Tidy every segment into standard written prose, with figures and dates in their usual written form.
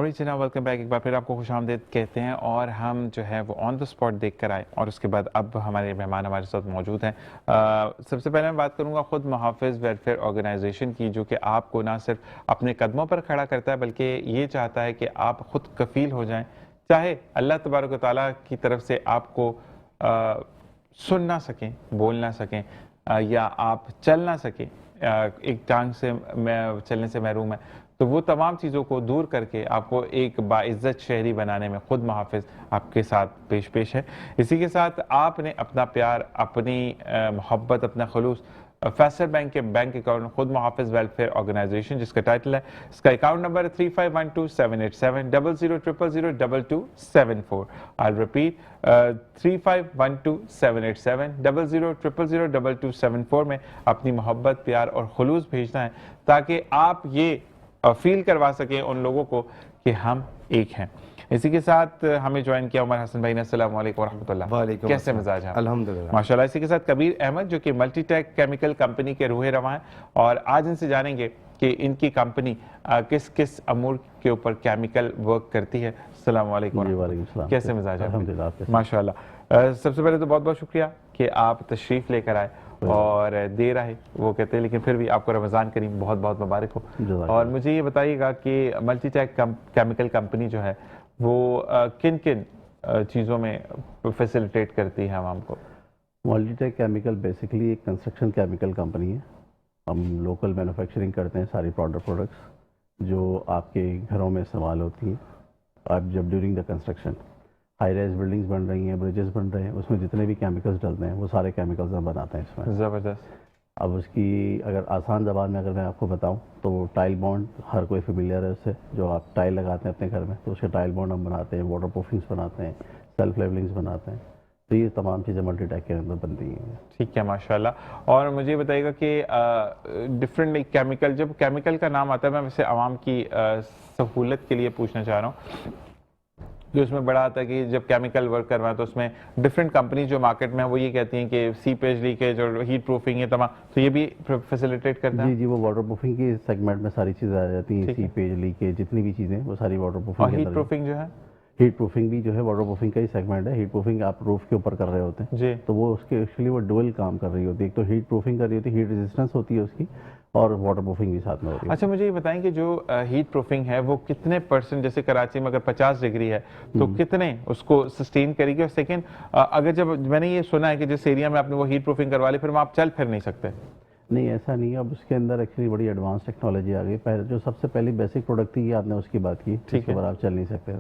और जनाब welcome back, एक बार फिर आपको खुशामदीद कहते हैं। और हम जो है वो ऑन द स्पॉट देख कर आए और उसके बाद अब हमारे मेहमान हमारे साथ मौजूद हैं। सबसे पहले मैं बात करूंगा खुद मुहाफ़िज़ वेलफेयर ऑर्गेनाइजेशन की, जो कि आपको ना सिर्फ अपने कदमों पर खड़ा करता है बल्कि ये चाहता है कि आप खुद कफ़ील हो जाएं, चाहे अल्लाह तबारक व तआला की तरफ से आपको सुन ना सकें, बोल ना सकें, या आप चल ना सकें, एक टांग से चलने से महरूम है, तो वो तमाम चीज़ों को दूर करके आपको एक बाइज़्ज़त शहरी बनाने में खुद मुहाफ़िज़ आपके साथ पेश है। इसी के साथ आपने अपना प्यार, अपनी मोहब्बत, अपना खलूस फैसल बैंक के बैंक अकाउंट खुद मुहाफ़िज़ वेलफेयर ऑर्गेनाइजेशन, जिसका टाइटल है, इसका अकाउंट नंबर है 3512-787-00002274। आई रिपीट 3512-787-00002274 में अपनी मोहब्बत, प्यार और खलूस भेजना है ताकि आप ये फील करवा सकें उन लोगों को कि हम एक हैं। इसी के साथ हमें ज्वाइन किया उमर हसन भाई ने। अस्सलाम वालेकुम रहमतुल्लाह। कैसे मिजाज हैं? अल्हम्दुलिल्लाह माशाल्लाह। इसी के साथ कबीर अहमद, जो कि मल्टीटेक केमिकल कंपनी के रूहे रवां हैं, और आज इनसे जानेंगे कि इनकी कंपनी किस किस अमूर के ऊपर केमिकल वर्क करती है। अस्सलाम वालेकुम। कैसे मिजाज हैं? माशाल्लाह। सबसे पहले तो बहुत बहुत शुक्रिया कि आप तशरीफ़ लेकर आए, और देर आए वो कहते हैं, लेकिन फिर भी आपको रमज़ान करीम बहुत बहुत मुबारक हो। और मुझे ये बताइएगा कि मल्टीटेक केमिकल कंपनी जो है वो किन किन चीज़ों में फैसिलिटेट करती है आवाम को? मल्टीटेक केमिकल बेसिकली एक कंस्ट्रक्शन केमिकल कंपनी है। हम लोकल मैन्युफैक्चरिंग करते हैं सारी प्रोडक्ट्स जो आपके घरों में इस्तेमाल होती हैं। आप जब during the construction high rise buildings बन रही हैं, ब्रिजेस बन रहे हैं, उसमें जितने भी केमिकल्स डलते हैं वो सारे केमिकल्स हम बनाते हैं इसमें। ज़बरदस्त। अब उसकी अगर आसान ज़बान में अगर मैं आपको बताऊं तो टाइल बॉन्ड हर कोई फेमिलियर है उससे, जो आप टाइल लगाते हैं अपने घर में तो उसके टाइल बॉन्ड हम बनाते हैं, वाटर प्रूफिंग्स बनाते हैं, सेल्फ लेवलिंग्स बनाते हैं। तो ये तमाम चीज़ें मल्टीटेक के अंदर बनती हैं। ठीक है, माशाल्लाह। और मुझे बताइएगा कि डिफरेंट केमिकल, जब केमिकल का नाम आता है, मैं वैसे आवाम की सहूलत के लिए पूछना चाह रहा हूँ कि उसमें बड़ा आता है कि जब केमिकल वर्क करवाएं तो उसमें डिफरेंट कंपनी जो मार्केट में है वो ये कहती हैं कि सीपेज लीकेज और हीट प्रूफिंग है तमाम, तो ये भी फैसिलिटेट करता है? जी, वो वाटर प्रूफिंग की सेगमेंट में सारी चीज़ें आ जाती हैं। सीपेज लीकेज जितनी भी चीज़ें वो सारी वाटर प्रूफिंग। और हीट प्रूफिंग जो है, हीट प्रूफिंग भी जो है वाटर प्रूफिंग का ही सेगमेंट है। हीट प्रूफिंग आप रूफ के ऊपर कर रहे होते हैं जी, तो वो उसके एक्चुअली वो डुअल काम कर रही होती है। एक तो हीट प्रूफिंग कर रही होती है, हीट रेजिस्टेंस होती है उसकी, और वाटर प्रूफिंग भी साथ में होती है। अच्छा, मुझे ये बताएं कि जो हीट प्रूफिंग है वो कितने %, जैसे कराची में अगर 50 डिग्री है तो कितने उसको सस्टेन करेगी? और सेकेंड, अगर जब मैंने ये सुना है कि जिस एरिया में आपने वो हीट प्रूफिंग करवा ली फिर वहाँ आप चल फिर नहीं सकते? नहीं, ऐसा नहीं है। अब उसके अंदर एक्चुअली बड़ी एडवांस टेक्नोलॉजी आ गई। पहले जो सबसे पहली बेसिक प्रोडक्ट थी आपने उसकी बात की, उसके बाद आप चल नहीं सकते थे।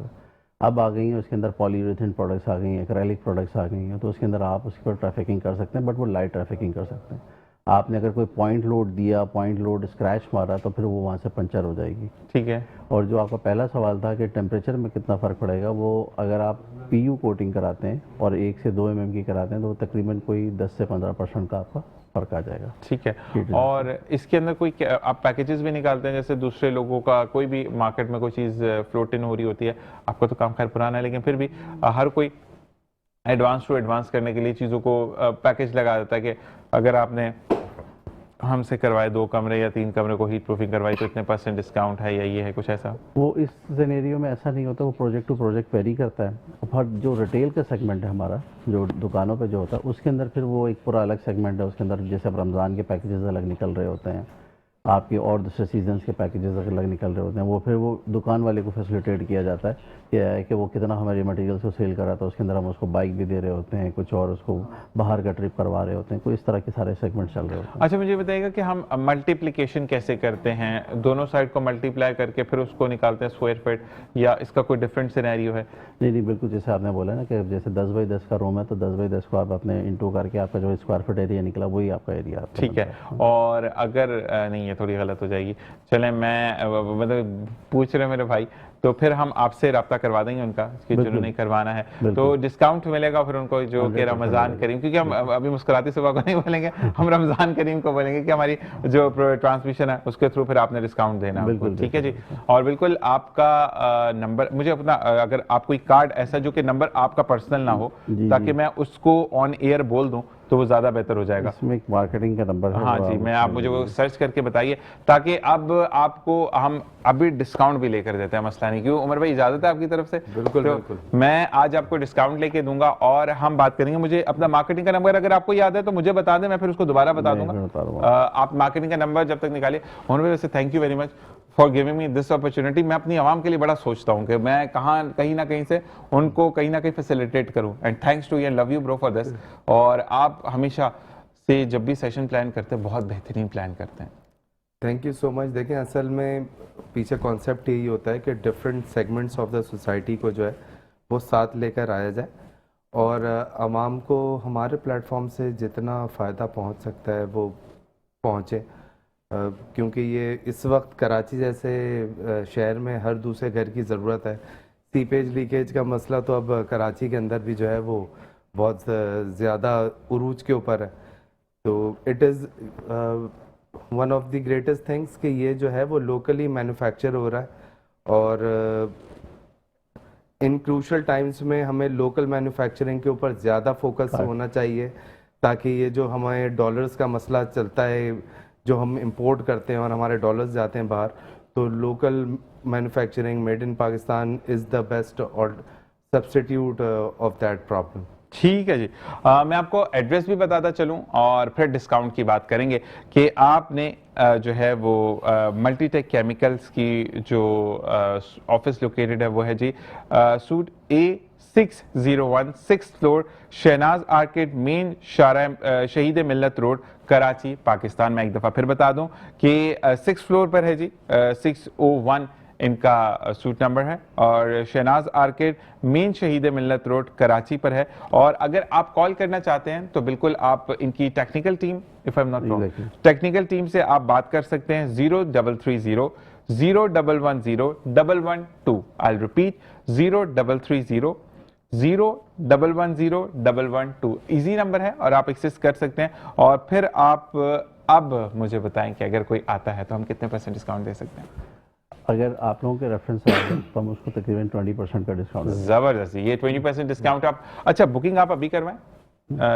अब आ गई हैं उसके अंदर पॉलीयूरेथेन प्रोडक्ट्स आ गई हैं, एक्रेलिक प्रोडक्ट्स आ गई हैं, तो उसके अंदर आप उसके ऊपर ट्रैफिकिंग कर सकते हैं, बट वो लाइट ट्रैफिकिंग कर सकते हैं। आपने अगर कोई पॉइंट लोड दिया, पॉइंट लोड स्क्रैच मारा तो फिर वो वहाँ से पंचर हो जाएगी। ठीक है। और जो आपका पहला सवाल था कि टेम्परेचर में कितना फ़र्क पड़ेगा, वो अगर आप पीयू कोटिंग कराते हैं और 1 से 2 mm की कराते हैं तो तकरीबन कोई 10 से 15% का आपका फ़र्क आ जाएगा। ठीक है। और इसके अंदर कोई आप पैकेजेस भी निकालते हैं, जैसे दूसरे लोगों का कोई भी मार्केट में कोई चीज़ फ्लोट इन हो रही होती है, आपका तो काम खैर पुराना है लेकिन फिर भी हर कोई एडवांस टू एडवांस करने के लिए चीज़ों को पैकेज लगा देता है कि अगर आपने हमसे करवाए 2 कमरे या 3 कमरे को हीट प्रूफिंग करवाई तो इतने % डिस्काउंट है, या ये है कुछ ऐसा? वो इस सिनेरियो में ऐसा नहीं होता, वो प्रोजेक्ट टू प्रोजेक्ट वेरी करता है। और जो रिटेल का सेगमेंट है हमारा, जो दुकानों पे जो होता है उसके अंदर फिर वो एक पूरा अलग सेगमेंट है। उसके अंदर जैसे अब रमज़ान के पैकेजेस अलग निकल रहे होते हैं, आपके और दूसरे सीजन्स के पैकेजेस अलग निकल रहे होते हैं, वो फिर वो दुकान वाले को फैसिलिटेट किया जाता है कि वो कितना हमारे मटेरियल्स को सेल कर रहा था, उसके अंदर हम उसको बाइक भी दे रहे होते हैं, कुछ और उसको बाहर का ट्रिप करवा रहे होते हैं, कोई इस तरह के सारे सेगमेंट चल रहे होते हैं। अच्छा, मुझे बताइएगा कि हम मल्टीप्लिकेशन कैसे करते हैं? दोनों साइड को मल्टीप्लाई करके फिर उसको निकालते हैं स्क्वायर फीट, या इसका कोई डिफरेंट सिनेरियो है? नहीं, बिल्कुल जैसे आपने बोला ना कि जैसे 10 बाई 10 का रूम है तो 10 बाई 10 को आप अपने इंटू करके आपका जो स्क्वायर फीट एरिया निकला वही आपका एरिया। ठीक है। और अगर नहीं है, थोड़ी गलत हो जाएगी, चलें मैं मतलब पूछ रहे मेरे भाई, तो फिर हम आपसे रब्ता करवा देंगे उनका कि जिन्होंने करवाना है तो डिस्काउंट मिलेगा फिर उनको, जो कि रमज़ान करीम, क्योंकि हम अभी मुस्कुराती सुबह को नहीं बोलेंगे, हम रमज़ान करीम को बोलेंगे कि हमारी जो ट्रांसमिशन है उसके थ्रू फिर आपने डिस्काउंट देना। ठीक है जी। और बिल्कुल आपका नंबर मुझे अपना, अगर आप कोई कार्ड ऐसा जो कि नंबर आपका पर्सनल ना हो ताकि मैं उसको ऑन एयर बोल दूं, तो वो ज़्यादा बेहतर हो जाएगा। इसमें एक मार्केटिंग का नंबर है। हाँ जी, मैं आप मुझे वो सर्च करके बताइए, ताकि अब आपको हम अभी डिस्काउंट भी लेकर देते हैं, मसला नहीं। क्यों उमर भाई, इजाज़त है आपकी तरफ से? बिल्कुल तो बिल्कुल। मैं आज आपको डिस्काउंट लेके दूंगा और हम बात करेंगे। मुझे अपना मार्केटिंग का नंबर अगर आपको याद है तो मुझे बता दें, मैं फिर उसको दोबारा बता मैं दूंगा। बता दूंगा। आप मार्केटिंग का नंबर जब तक निकालिए। उमर भाई, वैसे thank you very much for giving me this opportunity. मैं अपनी आवाम के लिए बड़ा सोचता हूँ कि मैं कहीं ना कहीं से उनको कहीं ना कहीं फैसिलिटेट करूँ, and thanks to you and love you bro for this. और आप हमेशा से जब भी सेशन प्लान करते हैं बहुत बेहतरीन प्लान करते हैं। Thank you so much. देखें, असल में पीछे कॉन्सेप्ट यही होता है कि different segments of the society को जो है वो साथ लेकर आया जाए, और आवाम को हमारे प्लेटफॉर्म से जितना फ़ायदा पहुंच सकता है वो पहुंचे, क्योंकि ये इस वक्त कराची जैसे शहर में हर दूसरे घर की ज़रूरत है। सीपेज लीकेज का मसला तो अब कराची के अंदर भी जो है वो बहुत ज़्यादा उरूज के ऊपर है। तो it is one of the greatest things कि ये जो है वो लोकली मैन्युफैक्चर हो रहा है, और इन क्रूशल टाइम्स में हमें लोकल मैन्युफैक्चरिंग के ऊपर ज़्यादा फोकस होना चाहिए, ताकि ये जो हमारे डॉलर्स का मसला चलता है, जो हम इंपोर्ट करते हैं और हमारे डॉलर्स जाते हैं बाहर, तो local manufacturing made in Pakistan is the best और सब्स्टिट्यूट ऑफ दैट प्रॉब्लम। ठीक है जी। मैं आपको एड्रेस भी बताता चलूं और फिर डिस्काउंट की बात करेंगे कि आपने जो है वो मल्टीटेक केमिकल्स की जो ऑफिस लोकेटेड है वो है जी suite A601 6th floor, Shahnaz arcade, main शारा शहीद मिल्लत रोड, कराची, पाकिस्तान। मैं एक दफ़ा फिर बता दूं कि 6th फ्लोर पर है जी, 601 इनका सूट नंबर है, और शहनाज आर्केड, मेन शहीद मिल्लत रोड, कराची पर है। और अगर आप कॉल करना चाहते हैं तो बिल्कुल आप इनकी technical team, if I am not wrong, technical team से आप बात कर सकते हैं 0330 0110 112। आई रिपीट 0330 0110 112 इजी नंबर है और आप एक्सेस कर सकते हैं। और फिर आप अब मुझे बताएं कि अगर कोई आता है तो हम कितने % डिस्काउंट दे सकते हैं? अगर आप लोगों के रेफरेंस से आए तो हम उसको तकरीबन 20% का डिस्काउंट देंगे। जबरदस्त, ये 20% डिस्काउंट आप। अच्छा, बुकिंग आप अभी करवाएं,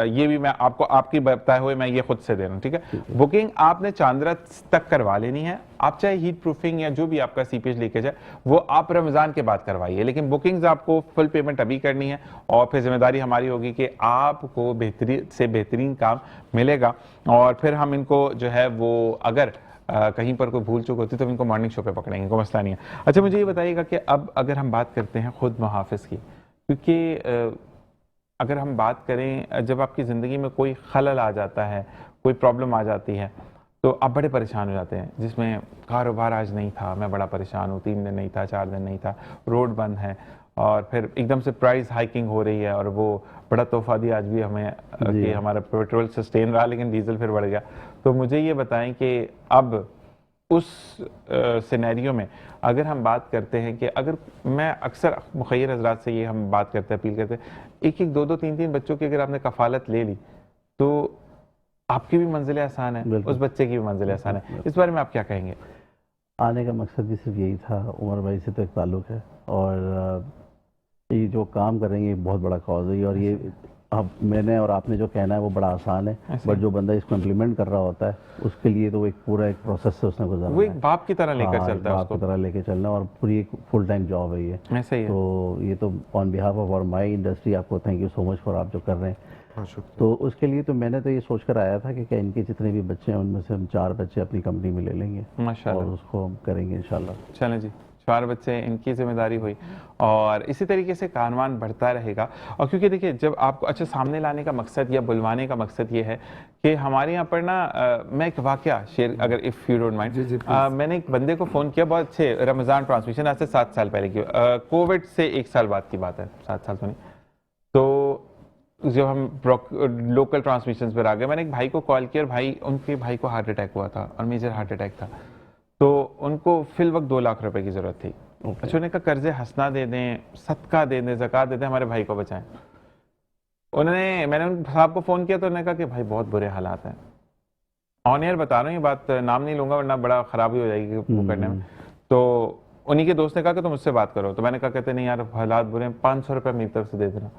ये भी मैं आपको आपकी बताए हुए मैं ये खुद से दे रहा हूँ, ठीक है? बुकिंग आपने चांद्रा तक करवा लेनी है। आप चाहे हीट प्रूफिंग या जो भी आपका सीपेज लीकेज है वो आप रमज़ान के बाद करवाइए, लेकिन बुकिंग्स आपको फुल पेमेंट अभी करनी है, और फिर जिम्मेदारी हमारी होगी कि आपको बेहतरीन से बेहतरीन काम मिलेगा। और फिर हम इनको जो है वो अगर कहीं पर कोई भूल चूक होती तो इनको मॉर्निंग शो पे पकड़ेंगे, कोई मसला नहीं है। अच्छा, मुझे ये बताइएगा कि अब अगर हम बात करते हैं खुद मुहाफ़िज़ की, क्योंकि अगर हम बात करें जब आपकी ज़िंदगी में कोई खलल आ जाता है, कोई प्रॉब्लम आ जाती है, तो आप बड़े परेशान हो जाते हैं। जिसमें कारोबार आज नहीं था, मैं बड़ा परेशान हूँ, 3 दिन नहीं था, 4 दिन नहीं था, रोड बंद है, और फिर एकदम से प्राइस हाइकिंग हो रही है, और वो बड़ा तोहफा दिया आज भी हमें कि हमारा पेट्रोल सस्टेन रहा लेकिन डीजल फिर बढ़ गया। तो मुझे ये बताएं कि अब उस सिनेरियो में अगर हम बात करते हैं कि अगर मैं अक्सर मुखैर हजरात से ये हम बात करते हैं, अपील करते हैं, एक एक 2 2 3 3 बच्चों की अगर आपने कफालत ले ली तो आपकी भी मंजिलें आसान है, उस बच्चे की भी मंजिलें आसान है। इस बारे में आप क्या कहेंगे? आने का मकसद भी सिर्फ यही था। उमर भाई से तो एक ताल्लुक़ है, और ये जो काम कर रही है बहुत बड़ा कॉज है, और ये अब मैंने और आपने जो कहना है वो बड़ा आसान है, बट जो बंदा इसको इम्प्लीमेंट कर रहा होता है उसके लिए तो एक पूरा एक प्रोसेस से उसने गुजरना है। वो एक बाप की तरह लेकर चलता है, बाप की तरह लेके चलना, और पूरी एक फुल टाइम जॉब है ये। ऐसा ही है। तो ये तो ऑन बिहाफ ऑफ और माई इंडस्ट्री आपको thank you so much for आप जो कर रहे हैं। तो उसके लिए तो मैंने तो ये सोच कर आया था कि इनके जितने भी बच्चे हैं उनमें से हम 4 बच्चे अपनी कंपनी में ले लेंगे, माशाल्लाह, और उसको हम करेंगे इंशाल्लाह। चलें जी, 4 बच्चे, इनकी जिम्मेदारी हुई, और इसी तरीके से कारवान बढ़ता रहेगा। और क्योंकि देखिए, जब आपको अच्छा सामने लाने का मकसद या बुलवाने का मकसद ये है कि हमारे यहाँ पर ना मैं एक वाकया शेयर, अगर इफ़ यू डोंट माइंड, मैंने एक बंदे को फ़ोन किया, बहुत अच्छे रमज़ान ट्रांसमिशन, आज से 7 साल पहले की, कोविड से 1 साल बाद की बात है, 7 साल तो नहीं। तो जब हम लोकल ट्रांसमिशन पर आ गए, मैंने एक भाई को कॉल किया, और उनके भाई को हार्ट अटैक हुआ था, और मेजर हार्ट अटैक था, तो उनको फिल वक्त 2 लाख रुपए की ज़रूरत थी। अच्छा, उन्होंने कहा कर्जे हंसना दे दें, सदका दे दें, ज़कात दे दें, हमारे भाई को बचाएं। मैंने उन साहब को फ़ोन किया तो उन्होंने कहा कि भाई बहुत बुरे हालात हैं। ऑन एयर बता रहा हूँ ये बात, नाम नहीं लूँगा वरना बड़ा ख़राबी हो जाएगी वो करने में। तो उन्हीं के दोस्त ने कहा कि तुम मुझसे बात करो, तो मैंने कहा कहते नहीं यार हालात बुरे हैं, 500 रुपये मेरी तरफ से दे देना।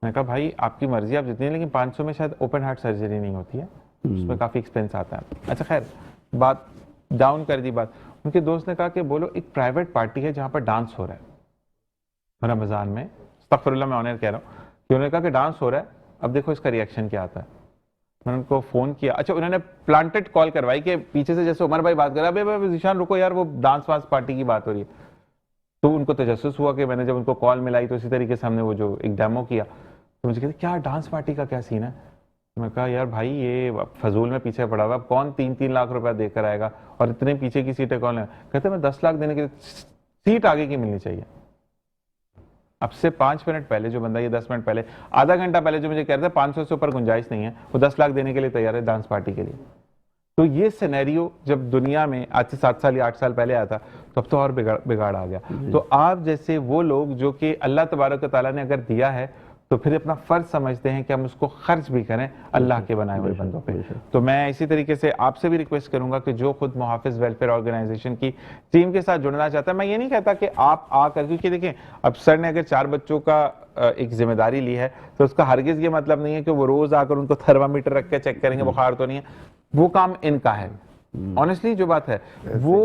मैंने कहा भाई आपकी मर्जी, आप जितनी, लेकिन 500 में शायद ओपन हार्ट सर्जरी नहीं होती है, उसमें काफ़ी एक्सपेंस आता है। अच्छा खैर, बात डाउन कर दी बात। उनके दोस्त ने कहा कि बोलो एक प्राइवेट पार्टी है जहाँ पर डांस हो रहा है रमज़ान में, अस्तगफिरुल्लाह मैं ऑनर कह रहा हूँ, कि उन्होंने कहा कि डांस हो रहा है, अब देखो इसका रिएक्शन क्या आता है। मैंने उनको फ़ोन किया, अच्छा उन्होंने प्लांटेड कॉल करवाई कि पीछे से जैसे उमर भाई बात कर रहा है, अबे जीशान रुको यार, वो डांस वांस पार्टी की बात हो रही है। तो उनको तजस्सुस हुआ कि मैंने जब उनको कॉल मिलाई तो इसी तरीके से हमने वो जो एक डेमो किया, तो मुझे कहते क्या डांस पार्टी का क्या सीन है। मैं कहा यार भाई ये फजूल में पीछे पड़ा हुआ, कौन 3-3 लाख रुपया देकर आएगा, और इतने पीछे की सीटें कौन है। कहते मैं 10 लाख देने के लिए, सीट आगे की मिलनी चाहिए। अब से 5 मिनट पहले जो बंदा, ये 10 मिनट पहले, आधा घंटा पहले जो मुझे कह रहा था 500 से ऊपर गुंजाइश नहीं है, वो 10 लाख देने के लिए तैयार है डांस पार्टी के लिए। तो ये सिनेरियो जब दुनिया में आज से 7 साल या 8 साल पहले आया था, तो अब तो और बिगाड़ आ गया। तो आप जैसे वो लोग जो कि अल्लाह तबारक व तआला ने अगर दिया है तो फिर अपना फर्ज समझते हैं कि हम उसको खर्च भी करें अल्लाह के बनाए हुए बंदों पे। तो मैं इसी तरीके से आपसे भी रिक्वेस्ट करूंगा कि जो खुद मुहाफिज वेलफेयर ऑर्गेनाइजेशन की टीम के साथ जुड़ना चाहता है, मैं ये नहीं कहता कि आप आकर, क्योंकि देखें अब सर ने अगर 4 बच्चों का एक जिम्मेदारी ली है तो उसका हरगिज ये मतलब नहीं है कि वो रोज आकर उनको थर्मामीटर रख के चेक करेंगे बुखार तो नहीं है, वो काम इनका है। ऑनेस्टली जो बात है वो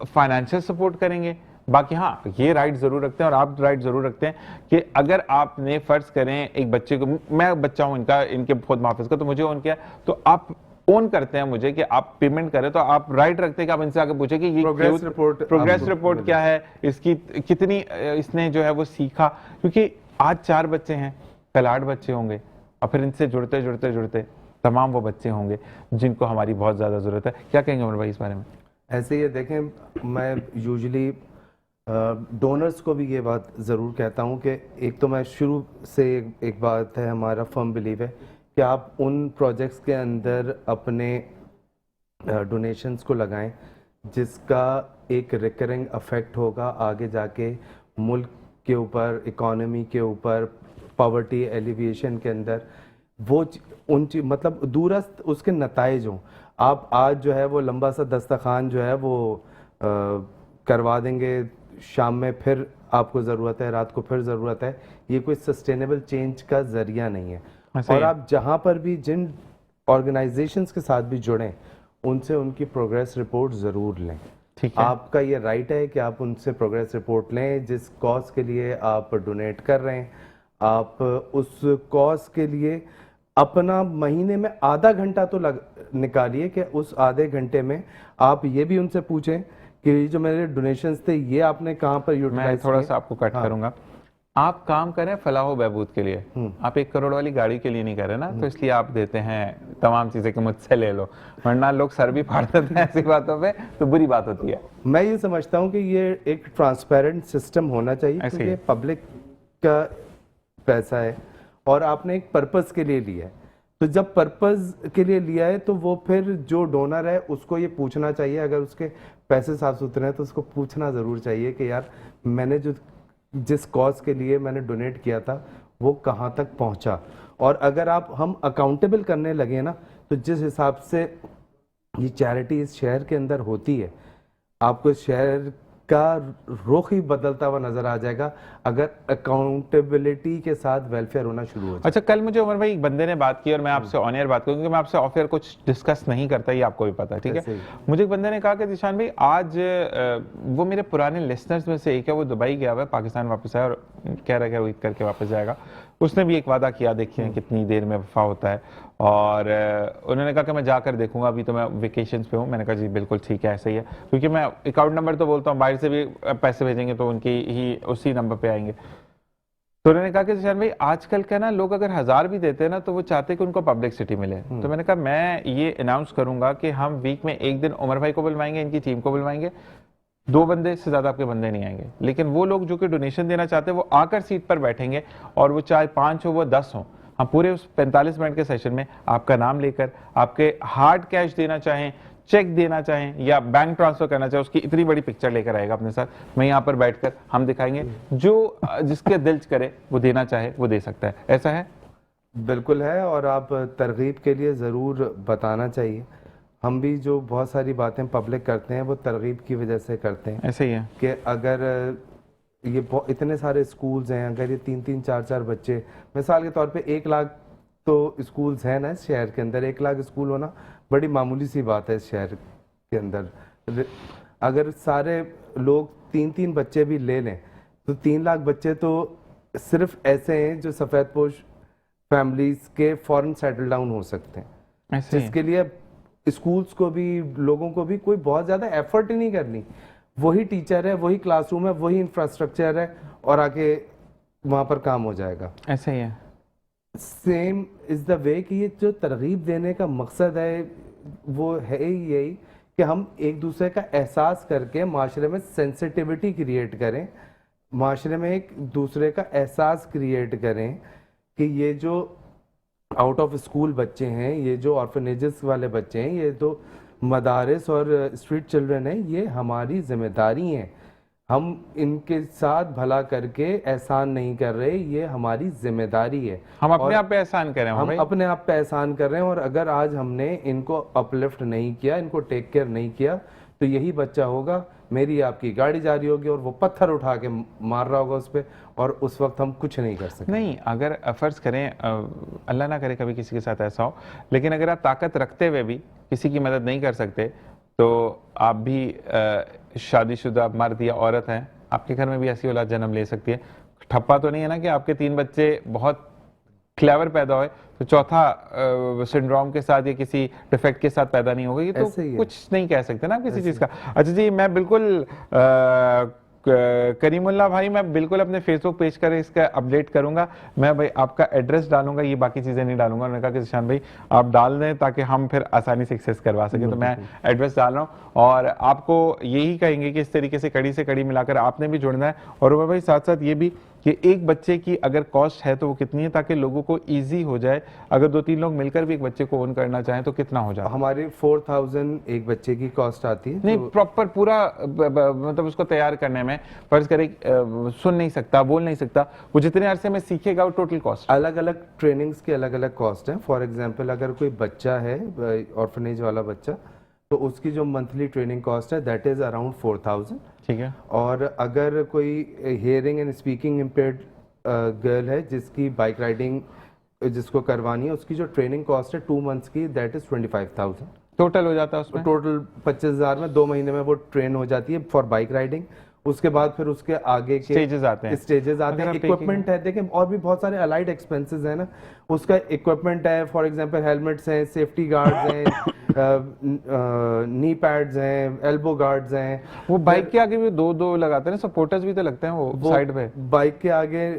फाइनेंशियल सपोर्ट करेंगे, बाकी हाँ ये राइट जरूर रखते हैं और आप राइट जरूर रखते हैं कि अगर आपने फर्ज करें एक बच्चे को, मैं बच्चा हूं इनका, इनके खुद मुहाफिज का, तो मुझे ओन किया, तो आप ओन करते हैं मुझे कि आप पेमेंट करें, तो आप राइट रखते हैं कि आप इनसे आगे पूछे कि ये प्रोग्रेस रिपोर्ट क्या है, इसकी कितनी इसने जो है वो सीखा, क्योंकि आज 4 बच्चे हैं, कल 8 बच्चे होंगे, और फिर इनसे जुड़ते जुड़ते जुड़ते तमाम वो बच्चे होंगे जिनको हमारी बहुत ज़्यादा ज़रूरत है। क्या कहेंगे उमर भाई इस बारे में? ऐसे ये देखें, मैं यूजुअली डोनर्स को भी ये बात ज़रूर कहता हूँ कि एक तो मैं शुरू से एक बात है, हमारा फर्म बिलीव है कि आप उन प्रोजेक्ट्स के अंदर अपने डोनेशंस को लगाएं जिसका एक रिकरिंग इफेक्ट होगा आगे जाके मुल्क के ऊपर, इकोनॉमी के ऊपर, पॉवर्टी एलिविएशन के अंदर, वो मतलब दूरस्थ उसके नताइज हों। आप आज जो है वो लंबा सा दस्तरखान जो है वो करवा देंगे, शाम में फिर आपको ज़रूरत है, रात को फिर ज़रूरत है, ये कोई सस्टेनेबल चेंज का ज़रिया नहीं है। और आप जहाँ पर भी जिन ऑर्गेनाइजेशंस के साथ भी जुड़ें उनसे उनकी प्रोग्रेस रिपोर्ट ज़रूर लें। आपका ये राइट है कि आप उनसे प्रोग्रेस रिपोर्ट लें, जिस कॉज के लिए आप डोनेट कर रहे हैं, आप उस कॉज के लिए अपना महीने में आधा घंटा तो निकालिए कि उस आधे घंटे में आप ये भी उनसे पूछें कि जो मेरे डोनेशंस थे ये आपने कहाँ पर यूटिलाइज। मैं थोड़ा सा आपको कट करूंगा। आप काम करें फलाह बहबूद के लिए, आप 1 करोड़ वाली गाड़ी के लिए नहीं कर रहे ना, तो इसलिए आप देते हैं तमाम चीजें कि मुझसे ले लो, वरना लोग सर भी फाड़ देते हैं ऐसी बातों पे, तो बुरी बात होती है। मैं ये समझता हूँ कि ये एक ट्रांसपेरेंट सिस्टम होना चाहिए, क्योंकि पब्लिक का पैसा है और आपने एक पर्पस के लिए लिया है, तो जब पर्पस के लिए लिया है तो वो फिर जो डोनर है उसको ये पूछना चाहिए, अगर उसके पैसे साफ सुथरे हैं तो उसको पूछना ज़रूर चाहिए कि यार मैंने जिस कॉज के लिए मैंने डोनेट किया था वो कहाँ तक पहुँचा। और अगर हम अकाउंटेबल करने लगे ना, तो जिस हिसाब से ये चैरिटी इस शहर के अंदर होती है, आपको शहर का रुख ही बदलता हुआ नजर आ जाएगा अगर अकाउंटेबिलिटी के साथ वेलफेयर होना शुरू हो जाए। अच्छा, कल मुझे उमर भाई एक बंदे ने बात की और मैं आपसे ऑन एयर बात करूँ, क्योंकि मैं आपसे ऑफ एयर कुछ डिस्कस नहीं करता, ये आपको भी पता है, ठीक है। मुझे एक बंदे ने कहा कि जिशान भाई आज वो मेरे पुराने लिसनर्स में से एक है, वो दुबई गया हुआ है, पाकिस्तान वापस आया और कह रहा है वो ईद करके वापस जाएगा। उसने भी एक वादा किया, देखिए कितनी देर में वफा होता है, और उन्होंने कहा कि मैं जाकर देखूंगा, अभी तो मैं वेकेशंस पे हूँ। मैंने कहा जी बिल्कुल ठीक है, ऐसे ही है, क्योंकि मैं अकाउंट नंबर तो बोलता हूँ, बाहर से भी पैसे भेजेंगे तो उनकी ही उसी नंबर पे आएंगे। तो उन्होंने कहा कि जिशान भाई आजकल क्या ना, लोग अगर 1000 भी देते हैं ना तो वो चाहते हैं कि उनको पब्लिसिटी मिले। तो मैंने कहा मैं ये अनाउंस करूंगा कि हम वीक में एक दिन उमर भाई को बुलवाएंगे, इनकी टीम को बुलवाएंगे, 2 बंदे से ज्यादा आपके बंदे नहीं आएंगे, लेकिन वो लोग जो कि डोनेशन देना चाहते हैं वो आकर सीट पर बैठेंगे, और वो चाहे 5 हो वो 10 हो, हम पूरे उस 45 मिनट के सेशन में आपका नाम लेकर, आपके हार्ड कैश देना चाहें, चेक देना चाहें या बैंक ट्रांसफर करना चाहें, उसकी इतनी बड़ी पिक्चर लेकर आएगा अपने साथ। मैं यहाँ पर बैठकर हम दिखाएंगे, जो जिसके दिल करे वो देना चाहे वो दे सकता है। ऐसा है? बिल्कुल है, और आप तरगीब के लिए ज़रूर बताना चाहिए। हम भी जो बहुत सारी बातें पब्लिक करते हैं वो तरगीब की वजह से करते हैं। ऐसे ही है कि अगर ये इतने सारे स्कूल्स हैं, अगर ये 3-3 4-4 बच्चे, मिसाल के तौर पे 1 लाख तो स्कूल्स हैं ना इस शहर के अंदर, 1 लाख स्कूल होना बड़ी मामूली सी बात है इस शहर के अंदर। अगर सारे लोग 3-3 बच्चे भी ले लें तो 3 लाख बच्चे तो सिर्फ ऐसे हैं जो सफ़ेदपोश फैमिलीज के फॉरेन सेटल डाउन हो सकते हैं, जिसके लिए स्कूल्स को भी, लोगों को भी कोई बहुत ज़्यादा एफर्ट ही नहीं करनी, वही टीचर है, वही क्लासरूम है, वही इंफ्रास्ट्रक्चर है और आके वहाँ पर काम हो जाएगा। ऐसे ही है। सेम इज़ द वे कि ये जो तरगीब देने का मकसद है वो है ही यही कि हम एक दूसरे का एहसास करके माशरे में सेंसिटिविटी क्रिएट करें, माशरे में एक दूसरे का एहसास क्रिएट करें कि ये जो आउट ऑफ स्कूल बच्चे हैं, ये जो ऑर्फनेजेस वाले बच्चे हैं, ये तो मदारिस और स्ट्रीट चिल्ड्रन हैं, ये हमारी जिम्मेदारी हैं। हम इनके साथ भला करके एहसान नहीं कर रहे, ये हमारी जिम्मेदारी है। हम अपने आप पे एहसान कर रहे हैं, हम अपने आप पे एहसान कर रहे हैं, और अगर आज हमने इनको अपलिफ्ट नहीं किया, इनको टेक केयर नहीं किया, तो यही बच्चा होगा, मेरी आपकी गाड़ी जा रही होगी और वो पत्थर उठा के मार रहा होगा उस पर, और उस वक्त हम कुछ नहीं कर सकते। नहीं, अगर फ़र्ज़ करें, अल्लाह ना करे कभी किसी के साथ ऐसा हो, लेकिन अगर आप ताकत रखते हुए भी किसी की मदद नहीं कर सकते, तो आप भी शादीशुदा मर्द या औरत हैं, आपके घर में भी ऐसी औलाद जन्म ले सकती है। ठप्पा तो नहीं है ना कि आपके 3 बच्चे बहुत क्लेवर पैदा हुए तो चौथा सिंड्रोम के साथ या किसी डिफेक्ट के साथ पैदा नहीं होगा, ये तो कुछ नहीं कह सकते ना आप किसी चीज़ का। अच्छा जी, मैं बिल्कुल करीमुल्लाह भाई, मैं बिल्कुल अपने फेसबुक पेज कर इसका अपडेट करूंगा। मैं भाई आपका एड्रेस डालूंगा, ये बाकी चीज़ें नहीं डालूंगा। उन्होंने कहा कि ज़ीशान भाई आप डाल दें ताकि हम फिर आसानी से एक्सेस करवा सकें, तो मैं एड्रेस डाल रहा हूँ। और आपको यही कहेंगे कि इस तरीके से कड़ी मिलाकर आपने भी जुड़ना है। और उमर भाई साथ साथ ये भी कि एक बच्चे की अगर कॉस्ट है तो वो कितनी है, ताकि लोगों को ईजी हो जाए। अगर 2-3 लोग मिलकर भी एक बच्चे को ओन करना चाहें तो कितना हो जाए? हमारी 4000 एक बच्चे की कॉस्ट आती है। नहीं, प्रॉपर पूरा मतलब उसको तैयार करने में, फर्ज करें सुन नहीं सकता, बोल नहीं सकता, वो जितने अरसे में सीखेगा वो टोटल कॉस्ट? अलग अलग ट्रेनिंग्स के अलग अलग कॉस्ट हैं। फॉर एग्जांपल अगर कोई बच्चा है ऑर्फनेज वाला बच्चा, तो उसकी जो मंथली ट्रेनिंग कॉस्ट है दैट इज़ अराउंड 4000। ठीक है। और अगर कोई hearing and speaking impaired girl है जिसकी बाइक राइडिंग जिसको करवानी है, उसकी जो ट्रेनिंग कॉस्ट है 2 मंथ्स की, दैट इज़ 25,000 टोटल हो जाता है उसमें। टोटल 25,000 में 2 महीने में वो ट्रेन हो जाती है फॉर बाइक राइडिंग। उसके बाद फिर उसके आगे के स्टेजेस आते हैं, इक्विपमेंट है। देखिए और भी बहुत सारे अलाइड एक्सपेंसेस है ना, उसका इक्विपमेंट है, फॉर एग्जांपल हेलमेट्स हैं, सेफ्टी गार्ड्स हैं, नी पैड्स हैं, एल्बो गार्ड्स हैं। वो बाइक के आगे भी दो लगाते हैं, सपोर्टर्स भी तो लगते हैं वो साइड पे। बाइक के आगे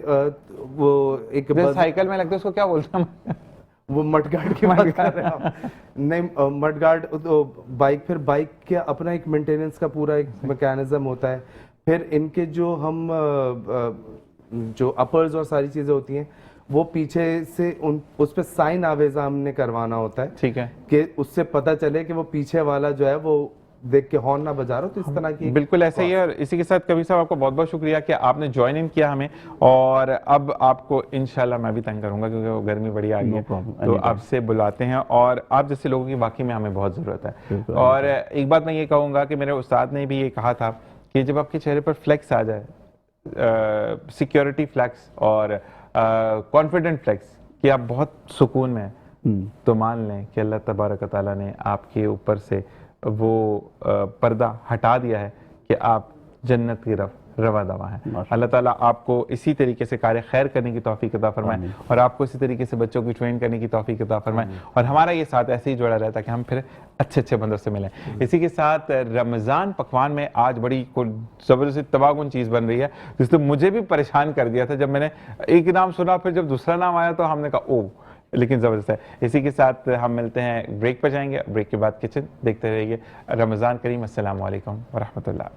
वो एक साइकिल में लगते हैं, उसको क्या बोलते हैं? वो मडगार्ड की बात कर रहे हैं आप? नहीं, मडगार्ड तो बाइक, फिर बाइक के अपना एक मेंटेनेंस का पूरा एक मैकेनिज्म होता है। फिर इनके जो हम जो अपर्स और सारी चीजें होती हैं, वो पीछे से उस पर साइन आवेजा हमने करवाना होता है। ठीक है, कि उससे पता चले कि वो पीछे वाला जो है वो देख के हॉर्न ना बजा रहा हो। तो इस तरह की बिल्कुल ऐसा ही है। और इसी के साथ कबीर साहब आपको बहुत बहुत शुक्रिया कि आपने ज्वाइन इन किया हमें, और अब आपको इंशाल्लाह मैं भी तंग करूंगा क्योंकि वो गर्मी बड़ी आ गई है, तो आपसे बुलाते हैं। और आप जैसे लोगों की वाकई में हमें बहुत ज़रूरत है। और एक बात मैं ये कहूँगा कि मेरे उस्ताद ने भी ये कहा था कि जब आपके चेहरे पर फ्लेक्स आ जाए, सिक्योरिटी फ्लेक्स और कॉन्फिडेंट फ्लेक्स, कि आप बहुत सुकून में हैं, तो मान लें कि अल्लाह तबारक तआला ने आपके ऊपर से वो पर्दा हटा दिया है कि आप जन्नत की तरफ रवा दवा है। अल्लाह ताला आपको इसी तरीके से कार्य खैर करने की तौफीक अता फरमाए, और आपको इसी तरीके से बच्चों की ट्रेन करने की तौफीक अता फरमाए, और हमारा ये साथ ऐसे ही जुड़ा रहता कि हम फिर अच्छे अच्छे बंदों से मिलें। इसी के साथ रमज़ान पकवान में आज बड़ी ज़बरदस्त तबाहकुन चीज़ बन रही है, जिसने मुझे भी परेशान कर दिया था। जब मैंने एक नाम सुना, फिर जब दूसरा नाम आया तो हमने कहा ओह, लेकिन ज़बरदस्त है। इसी के साथ हम मिलते हैं, ब्रेक पर जाएंगे, ब्रेक के बाद किचन देखते रहिए। रमज़ान करीम, अस्सलाम वालेकुम व रहमतुल्लाह।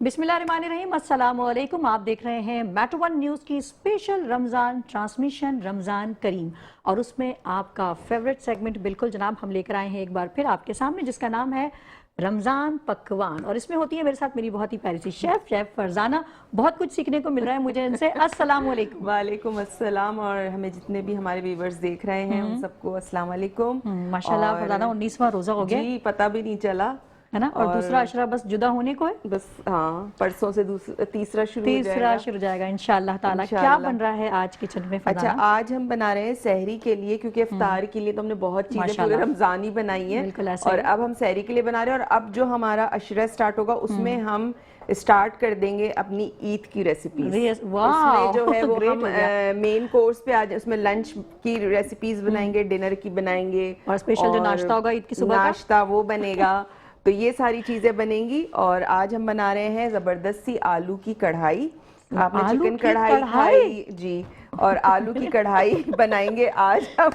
बिस्मिल्लाहिर्रहमानिर्रहीम, अस्सलाम वालेकुम। आप देख रहे हैं मेट्रो वन न्यूज़ की स्पेशल रमज़ान ट्रांसमिशन रमज़ान करीम, और उसमें आपका फेवरेट सेगमेंट बिल्कुल जनाब हम लेकर आए हैं एक बार फिर आपके सामने, जिसका नाम है रमजान पकवान, और इसमें होती है मेरे साथ मेरी बहुत ही प्यारी सी शेफ फरजाना। बहुत कुछ सीखने को मिल रहा है मुझे इनसे। अस्सलाम वालेकुम। वालेकुम अस्सलाम, और हमें जितने भी हमारे व्यूवर्स देख रहे हैं उन सबको अस्सलाम वालेकुम। माशाल्लाह फरजाना 19वां रोजा हो गया जी, पता भी नहीं चला है ना, और दूसरा अशरा बस जुदा होने को है, बस हाँ, परसों से तीसरा शुरू जाएगा इंशाल्लाह ताला। क्या बन रहा है आज किचन में फरजाना? अच्छा, आज हम बना रहे हैं सहरी के लिए, क्योंकि इफ्तार के लिए तो हमने बहुत चीजें पूरे रमजान ही बनाई है, और अब हम सहरी के लिए बना रहे हैं। और अब जो हमारा अशरा स्टार्ट होगा उसमें हम स्टार्ट कर देंगे अपनी ईद की रेसिपीज। उसमें जो है वो हम मेन कोर्स पे आज उसमें लंच की रेसिपीज बनाएंगे, डिनर की बनाएंगे, और स्पेशल जो नाश्ता होगा ईद की सुबह का नाश्ता वो बनेगा। तो ये सारी चीजें बनेंगी। और आज हम बना रहे हैं जबरदस्त सी आलू की कढ़ाई। आपने चिकन कढ़ाई खाई जी, और आलू की कढ़ाई बनाएंगे आज हम।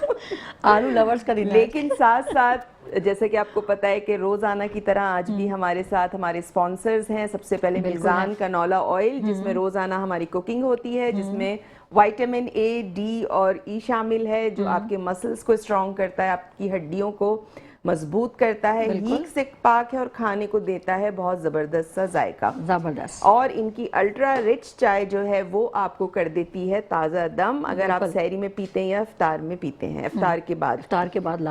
आलू लवर्स का दिन है। लेकिन साथ साथ जैसे कि आपको पता है कि रोजाना की तरह आज भी हमारे साथ हमारे स्पॉन्सर्स हैं। सबसे पहले मिज़ान कनोला ऑयल, जिसमें रोजाना हमारी कुकिंग होती है, जिसमें विटामिन ए, डी और ई शामिल है, जो आपके मसल्स को स्ट्रॉन्ग करता है, आपकी हड्डियों को मजबूत करता है, हीट से पाक है और खाने को देता है बहुत जबरदस्त सा जायका। जबरदस्त। और इनकी अल्ट्रा रिच चाय जो है वो आपको कर देती है ताज़ा दम, अगर आप सहरी में पीते हैं या इफ्तार में पीते हैं, इफ्तार के बाद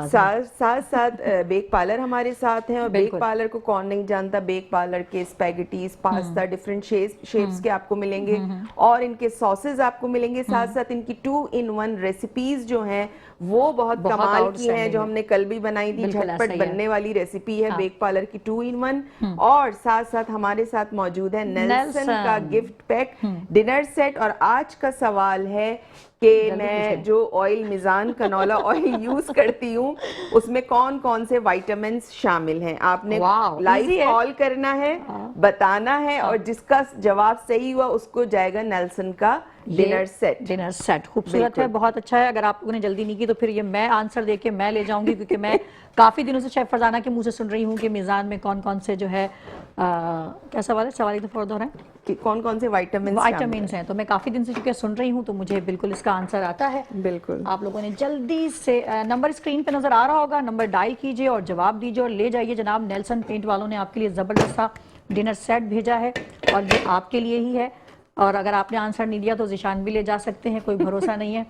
साथ साथ बेक पार्लर हमारे साथ हैं। और बेक पार्लर को कौन नहीं जानता, बेक पार्लर के स्पैगेटीज, पास्ता डिफरेंट शेप्स के आपको मिलेंगे, और इनके सॉसेज आपको मिलेंगे। साथ साथ इनकी 2-in-1 रेसिपीज जो हैं वो बहुत कमाल की हैं, जो हमने कल भी बनाई थी, झटपट बनने वाली रेसिपी है बेक पार्लर की 2-in-1। और साथ साथ हमारे साथ मौजूद है नेल्सन का गिफ्ट पैक डिनर सेट। और आज का सवाल है कि मैं जो oil Meezan canola oil use करती हूँ उसमें कौन कौन से विटामिन्स शामिल हैं। आपने लाइव कॉल करना है, बताना है, और जिसका जवाब सही हुआ उसको जाएगा नेल्सन का डिनर सेट। खूबसूरत है, बहुत अच्छा है। अगर आप लोगों ने जल्दी नहीं की तो फिर ये मैं आंसर देके मैं ले जाऊंगी, क्योंकि मैं काफी दिनों से शेफ फरजाना के मुंह से सुन रही हूँ कि मिज़ान में कौन कौन से जो है क्या सवाल है, सवाल एक दफा और दोहराएं कि कौन कौन से विटामिन्स हैं। तो मैं काफी दिन से चूंकि सुन रही हूँ तो मुझे बिल्कुल इसका आंसर आता है। बिल्कुल, आप लोगों ने जल्दी से नंबर स्क्रीन पे नजर आ रहा होगा, नंबर डायल कीजिए और जवाब दीजिए और ले जाइए। जनाब नेल्सन पेंट वालों ने आपके लिए जबरदस्त सा डिनर सेट भेजा है और ये आपके लिए ही है। और अगर आपने आंसर नहीं दिया तो जिशान भी ले जा सकते हैं, कोई भरोसा नहीं है।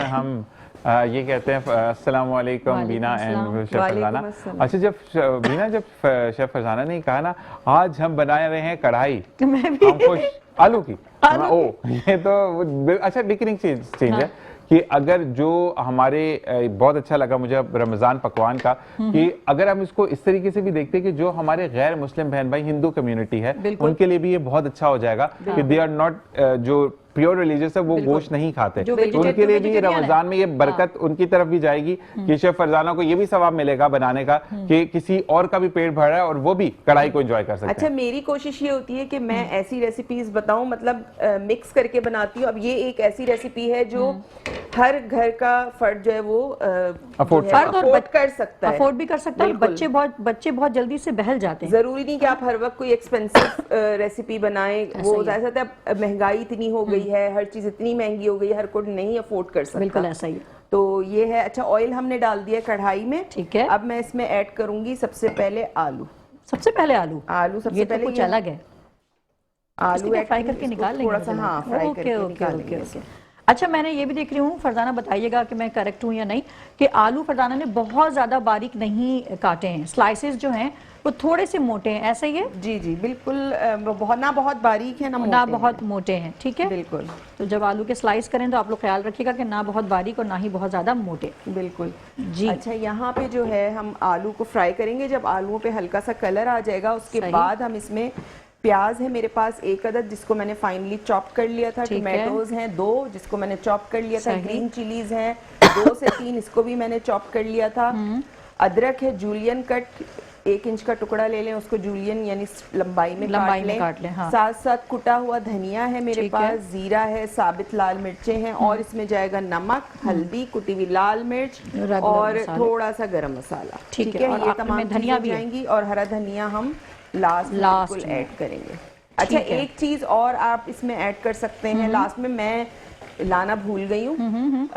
हम ये कहते हैं अस्सलाम वालेकुम बीना एंड शेफ फरजाना। अच्छा, जब शेफ फरजाना ने कहा ना आज हम बना रहे हैं कढ़ाई, हम खुश आलू की। ओ ये तो अच्छा बिकरिंग चेंज है कि अगर जो हमारे बहुत अच्छा लगा मुझे रमज़ान पकवान का, कि अगर हम इसको इस तरीके से भी देखते हैं कि जो हमारे गैर मुस्लिम बहन भाई हिंदू कम्युनिटी है उनके लिए भी ये बहुत अच्छा हो जाएगा कि दे आर नॉट जो प्योर रिलीजियस है वो गोश्त नहीं खाते, तो उनके लिए भी रमजान में ये बरकत उनकी तरफ भी जाएगी कि शेफ फरजाना को ये भी सवाब मिलेगा बनाने का कि किसी और का भी पेट भर रहा है और वो भी कढ़ाई को एंजॉय कर सकते हैं। अच्छा, मेरी कोशिश ये होती है कि मैं ऐसी रेसिपीज बताऊं, मतलब मिक्स करके बनाती हूँ। अब ये एक ऐसी रेसिपी है जो हर घर का फर्द जो है वो अफोर्ड कर सकता है, अफोर्ड भी कर सकता है। बच्चे बहुत जल्दी से बहल जाते हैं। जरूरी नहीं कि आप हर वक्त कोई एक्सपेंसिव रेसिपी बनाएं, वो ज्यादा महंगाई इतनी हो गई है, हर चीज इतनी महंगी हो गई है, हर कोई नहीं अफोर्ड कर सकता। बिल्कुल ऐसा ही। तो ये है। अच्छा, ऑयल हमने डाल दिया कढ़ाई में, ठीक है। अब मैं इसमें ऐड करूंगी सबसे पहले आलू सबसे पहले पहले कुछ अलग है। आलू फ्राई करके निकाल लेंगे थोड़ा सा, हाँ फ्राई करके निकालेंगे। अच्छा, मैंने ये भी देख रही हूँ, फरजाना बताइएगा कि मैं करेक्ट हूँ या नहीं, कि आलू फरजाना ने बहुत ज्यादा बारीक नहीं काटे हैं, स्लाइसेस जो हैं वो थोड़े से मोटे हैं, ऐसा ही है? जी जी बिल्कुल, ना बहुत बारीक है ना बहुत मोटे हैं, ठीक है बिल्कुल। तो जब आलू के स्लाइस करें तो आप लोग ख्याल रखिएगा कि ना बहुत बारीक और ना ही बहुत ज्यादा मोटे। बिल्कुल जी। अच्छा, यहाँ पे जो है हम आलू को फ्राई करेंगे। जब आलूओं पे हल्का सा कलर आ जाएगा उसके बाद हम इसमें प्याज है मेरे पास 1 अदद जिसको मैंने फाइनली चॉप कर लिया था, टोमेटोज हैं 2 जिसको मैंने चॉप कर लिया था, ग्रीन चिलीज हैं 2 से 3 इसको भी मैंने चॉप कर लिया था, अदरक है जूलियन कट 1 इंच का टुकड़ा ले लें, उसको जूलियन यानी लंबाई में काट लें। हाँ। साथ साथ कुटा हुआ धनिया है मेरे पास, जीरा है, साबित लाल मिर्चें हैं और इसमें जाएगा नमक, हल्दी, कुटी हुई लाल मिर्च और थोड़ा सा गरम मसाला, ठीक है। ये तमाम धनिया भी जाएंगी और हरा धनिया हम लास्ट में ऐड करेंगे। अच्छा, एक चीज और आप इसमें ऐड कर सकते हैं, लास्ट में मैं लाना भूल गई हूँ,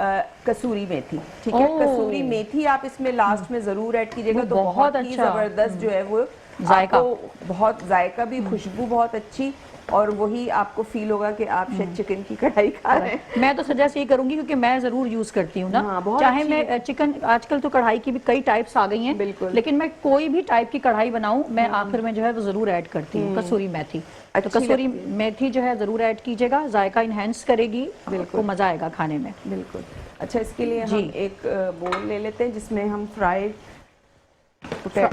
कसूरी मेथी। ठीक है, कसूरी मेथी आप इसमें लास्ट में जरूर ऐड कीजिएगा, तो बहुत ही जबरदस्त जो है वो जायका, बहुत जायका भी, खुशबू बहुत अच्छी, और वही आपको फील होगा कि आप शायद चिकन की कढ़ाई खा रहे हैं। मैं तो सजेस्ट ये करूंगी क्योंकि मैं जरूर यूज करती हूँ ना, हाँ, चाहे मैं चिकन, आजकल तो कढ़ाई की भी कई टाइप्स आ गई हैं, लेकिन मैं कोई भी टाइप की कढ़ाई बनाऊं, मैं आखिर में जो है वो जरूर ऐड करती हूँ कसूरी मेथी। तो कसूरी मेथी जो है जरूर ऐड कीजिएगा, जायका इनहेंस करेगी, आपको मजा आएगा खाने में। बिल्कुल। अच्छा, इसके लिए हम एक बोल ले लेते हैं जिसमें हम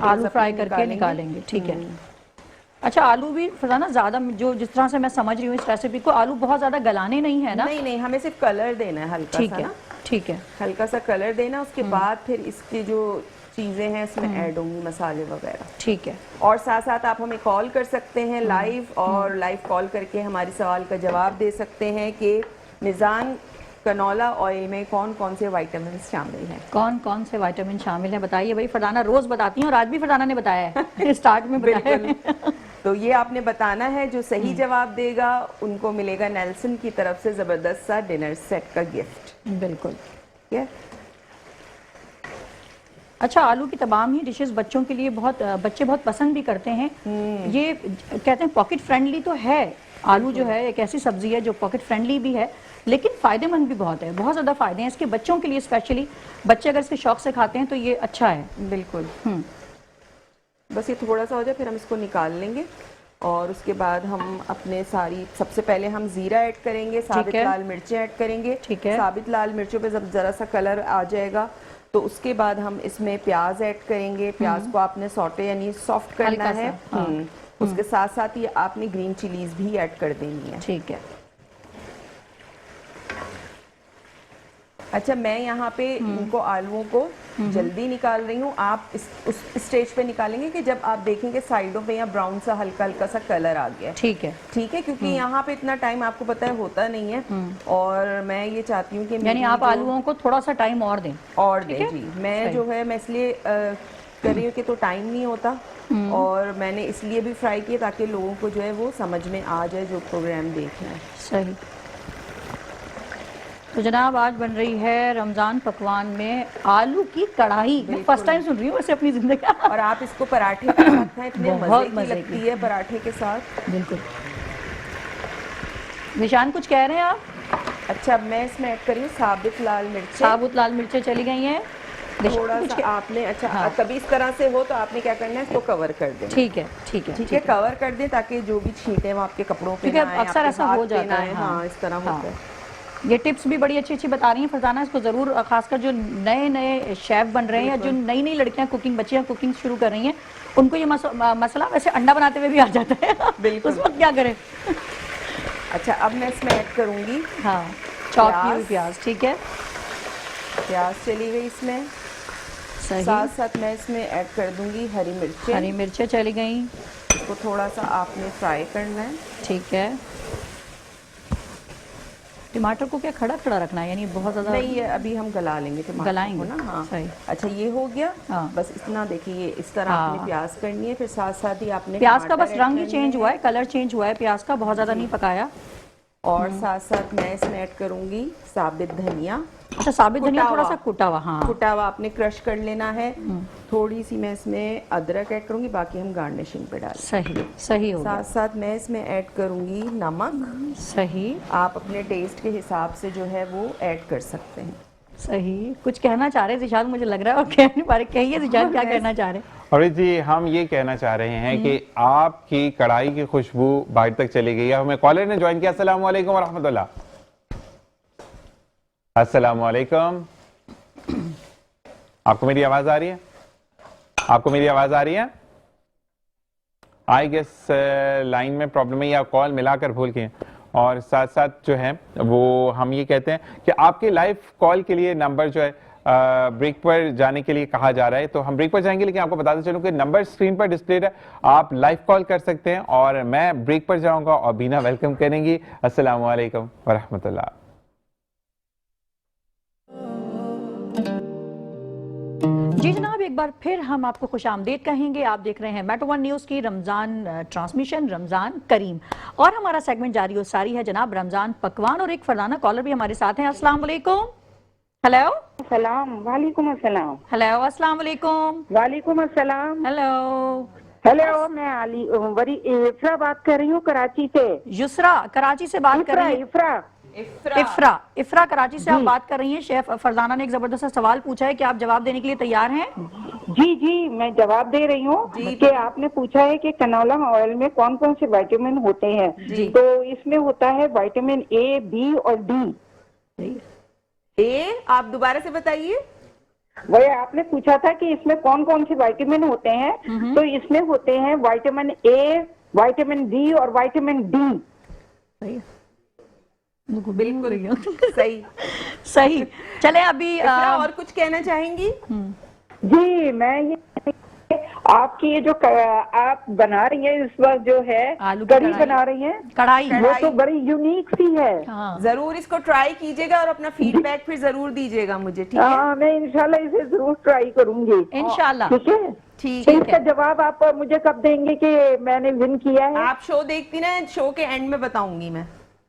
आलू फ्राई करके निकालेंगे। ठीक है। अच्छा, आलू भी फरजाना ज्यादा, जो जिस तरह से मैं समझ रही हूँ इस रेसिपी को, आलू बहुत ज्यादा गलाने नहीं है ना? नहीं नहीं, हमें सिर्फ कलर देना है हल्का सा। ना ठीक है, हल्का सा कलर देना, उसके बाद फिर इसकी जो चीजें हैं इसमें ऐड होंगी, मसाले वगैरह। ठीक है। और साथ साथ आप हमें कॉल कर सकते हैं लाइव, और लाइव कॉल करके हमारे सवाल का जवाब दे सकते हैं कि मिजान कनोला ऑयल में कौन कौन से विटामिन शामिल हैं। कौन कौन से विटामिन शामिल हैं बताइए भाई। फरजाना रोज बताती हैं और आज भी फरजाना ने बताया है स्टार्ट में बताया है। तो ये आपने बताना है, जो सही जवाब देगा उनको मिलेगा नेल्सन की तरफ से जबरदस्त सा डिनर सेट का गिफ्ट। बिल्कुल। ठीक है। अच्छा, आलू की तमाम ही डिशेस बच्चों के लिए बच्चे बहुत पसंद भी करते हैं। ये कहते हैं पॉकेट फ्रेंडली तो है, आलू जो है एक ऐसी सब्जी है जो पॉकेट फ्रेंडली भी है, लेकिन फायदेमंद भी बहुत है, बहुत ज़्यादा फायदे हैं इसके बच्चों के लिए, स्पेशली बच्चे अगर इसके शौक से खाते हैं तो ये अच्छा है। बिल्कुल। बस ये थोड़ा सा हो जाए फिर हम इसको निकाल लेंगे, और उसके बाद हम अपने सबसे पहले हम जीरा ऐड करेंगे, साबित लाल मिर्चें ऐड करेंगे। ठीक है। साबित लाल मिर्चों पे जब जरा सा कलर आ जाएगा तो उसके बाद हम इसमें प्याज ऐड करेंगे। प्याज को आपने सॉटे यानी सॉफ्ट करना है। उसके साथ साथ ही आपने ग्रीन चिलीज भी ऐड कर देनी है। ठीक है। अच्छा, मैं यहाँ पे इनको आलूओं को जल्दी निकाल रही हूँ, आप उस स्टेज पे निकालेंगे कि जब आप देखेंगे साइडों पे या ब्राउन सा हल्का हल्का सा कलर आ गया। ठीक है। ठीक है, क्योंकि यहाँ पे इतना टाइम आपको पता है होता नहीं है, और मैं ये चाहती हूँ कि यानी आप आलूओं को थोड़ा सा टाइम और दें। जी। मैं जो है मैं इसलिए कर रही हूँ कि तो टाइम नहीं होता, और मैंने इसलिए भी फ्राई किया ताकि लोगों को जो है वो समझ में आ जाए जो प्रोग्राम देखना है। सही। तो जनाब, आज बन रही है रमज़ान पकवान में आलू की कढ़ाई। मैं फर्स्ट टाइम सुन रही हूँ वैसे अपनी जिंदगी। और आप इसको पराठे के साथ खाएं, इतने मजे लगती है पराठे के साथ। बिल्कुल। निशान कुछ कह रहे हैं आप? अच्छा, मैं इसमें ऐड करी हूँ साबित लाल मिर्चें। साबुत लाल मिर्चें चली गई हैं थोड़ा सा आपने। अच्छा, कभी इस तरह से हो तो आपने क्या करना है, इसको कवर कर दें। ठीक है, ठीक है, ठीक है, कवर कर दें ताकि जो भी छींटे वो आपके कपड़ों पे ना आए। अक्सर ऐसा हो जाता है। हाँ, इस तरह होता है। ये टिप्स भी बड़ी अच्छी अच्छी बता रही हैं फरजाना, इसको जरूर, खासकर जो नए नए शेफ बन रहे हैं या जो नई नई लड़कियां बच्चियां कुकिंग शुरू कर रही हैं, उनको ये मसला वैसे अंडा बनाते हुए भी आ जाता है। बिल्कुल। उस वक्त क्या करें? अच्छा, अब मैं इसमें ऐड करूंगी चॉप की हुई प्याज। ठीक है, प्याज चली गई इसमें। साथ साथ मैं इसमें ऐड कर दूंगी हरी मिर्चें। हरी मिर्चें चली गई। इसको थोड़ा सा आपने फ्राई करना है। ठीक है। टमाटर को क्या खड़ा खड़ा रखना है, यानी बहुत ज्यादा नहीं? ये अभी हम गला लेंगे टमाटर को ना। हाँ, सही। अच्छा, ये हो गया। बस इतना देखिए, इस तरह आपने प्याज करनी है। फिर साथ साथ ही आपने प्याज का बस रंग ही चेंज हुआ है, कलर चेंज हुआ है प्याज का, बहुत ज्यादा नहीं पकाया। और साथ साथ मैं इसमें ऐड करूंगी साबित धनिया। अच्छा, साबित धनिया थोड़ा सा कुटा हुआ। हाँ, कुटा हुआ आपने क्रश कर लेना है। थोड़ी सी मैं इसमें अदरक ऐड करूंगी, बाकी हम गार्निशिंग पे डालेंगे। सही, सही हो गया। साथ साथ मैं इसमें ऐड करूंगी नमक। सही। आप अपने टेस्ट के हिसाब से जो है वो ऐड कर सकते हैं। सही। कुछ कहना चाह रहे जिशान, मुझे लग रहा है, और कह नहीं पा रहे। कहिए जिशान, क्या कहना चाह रहे? और जी, हम ये कहना चाह रहे हैं कि आपकी कढ़ाई की खुशबू बाहर तक चली गई है। हमें कॉलर ने ज्वाइन किया। अस्सलाम वालेकुम व रहमतुल्लाह। अस्सलाम वालेकुम। आपको मेरी आवाज आ रही है? आपको मेरी आवाज आ रही है? आई गेस लाइन में प्रॉब्लम है या कॉल मिलाकर भूल गए। और साथ साथ जो है वो हम ये कहते हैं कि आपके लाइव कॉल के लिए नंबर जो है ब्रेक पर जाने के लिए कहा जा रहा है, तो हम ब्रेक पर जाएंगे, लेकिन आपको बताते चलूं कि नंबर स्क्रीन पर डिस्प्ले है, आप लाइव कॉल कर सकते हैं और मैं ब्रेक पर जाऊंगा और बीना वेलकम करेंगी। अस्सलाम वालेकुम व रहमतुल्लाह। जी जनाब, एक बार फिर हम आपको खुशामदीद कहेंगे। आप देख रहे हैं मेट्रो वन न्यूज़ की रमज़ान ट्रांसमिशन रमज़ान करीम, और हमारा सेगमेंट जारी और सारी है जनाब रमज़ान पकवान, और एक फरदाना कॉलर भी हमारे साथ हैं। अस्सलाम वालेकुम। हेलो सलाम। वालेकुम अस्सलाम। हेलो अस्सलाम वालेकुम। वालेकुम अस्सलाम। हेलो हेलो, मैं आली वरी इफ्रा बात कर रही हूँ कराची से। युसरा कराची से बात कर रही हैं। इफ्रा कराची से आप बात कर रही हैं। शेफ फरजाना ने एक जबरदस्त सवाल पूछा है कि आप जवाब देने के लिए तैयार हैं? जी जी, मैं जवाब दे रही हूँ कि आपने पूछा है कि कनौला ऑयल में कौन कौन से विटामिन होते हैं। तो इसमें होता है विटामिन ए, बी और डी। ए आप दोबारा से बताइए। वही आपने पूछा था कि इसमें कौन कौन से विटामिन होते हैं, तो इसमें होते हैं विटामिन ए, विटामिन डी और विटामिन डी। बिल्कुल सही सही। चले अभी और कुछ कहना चाहेंगी? जी, मैं ये आपकी ये जो आप बना रही हैं इस वक्त जो है आलू की कढ़ी बना रही हैं, कढ़ाई, वो तो बड़ी यूनिक सी है। हाँ। जरूर इसको ट्राई कीजिएगा और अपना फीडबैक फिर जरूर दीजिएगा मुझे, ठीक है? हाँ, मैं इंशाल्लाह इसे जरूर ट्राई करूंगी इंशाल्लाह। ठीक है। ठीक तो है। इसका जवाब आप मुझे कब देंगे कि मैंने विन किया है? आप शो देखती ना, शो के एंड में बताऊंगी मैं।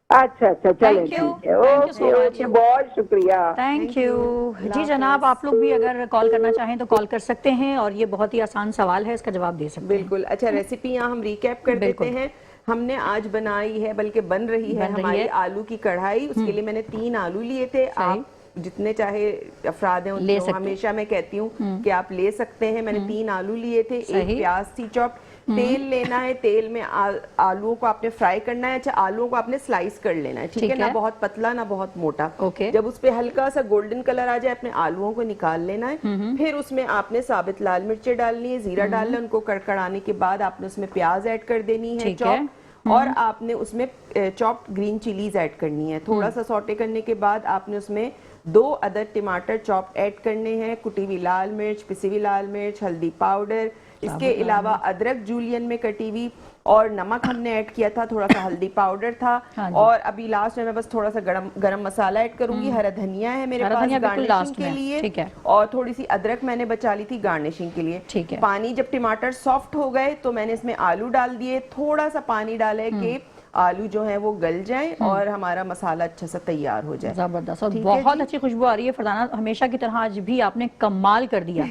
अच्छा अच्छा, चले Thank you. ठीक है। Thank you so okay much. Okay, बहुत शुक्रिया। थैंक यू जी जनाब। आप लोग भी अगर कॉल करना चाहें तो कॉल कर सकते हैं, और ये बहुत ही आसान सवाल है, इसका जवाब दे सकते हैं। बिल्कुल। अच्छा, रेसिपी यहाँ हम रिकैप कर देते हैं। हमने आज बनाई है, बल्कि बन रही है हमारी आलू की कढ़ाई। उसके लिए मैंने 3 आलू लिए थे। आप जितने चाहे अफराद हैं ले उनको हमेशा मैं कहती हूँ कि आप ले सकते हैं। मैंने 3 आलू लिए थे, 1 प्याज थी चॉप। तेल लेना है, तेल में आलूओं को आपने फ्राई करना है। अच्छा, आलूओं को आपने स्लाइस कर लेना है, ठीक है? ना बहुत पतला ना बहुत मोटा। जब उस पे हल्का सा गोल्डन कलर आ जाए, अपने आलूओं को निकाल लेना है। फिर उसमें आपने साबित लाल मिर्चें डालनी है, जीरा डालना है। उनको कड़कड़ाने के बाद आपने उसमें प्याज ऐड कर देनी है चॉप, और आपने उसमें चॉप्ड ग्रीन चिलीज ऐड करनी है। थोड़ा सा सौटे करने के बाद आपने उसमें 2 अदद टमाटर चॉप ऐड करने हैं, कुटी हुई लाल मिर्च, पिसी हुई लाल मिर्च, हल्दी पाउडर, इसके अलावा अदरक जूलियन में कटी हुई, और नमक हमने ऐड किया था, थोड़ा सा हल्दी पाउडर था। और अभी लास्ट में मैं बस थोड़ा सा गरम मसाला ऐड करूंगी। हरा धनिया है मेरे पास गार्निशिंग के लिए, ठीक है? और थोड़ी सी अदरक मैंने बचा ली थी गार्निशिंग के लिए, ठीक है? पानी जब टमाटर सॉफ्ट हो गए तो मैंने इसमें आलू डाल दिए। थोड़ा सा पानी डाला है कि आलू जो है वो गल जाएं और हमारा मसाला अच्छा सा तैयार हो जाए। जबरदस्त, और बहुत अच्छी खुशबू आ रही है। फरदाना, हमेशा की तरह आज भी आपने कमाल कर दिया।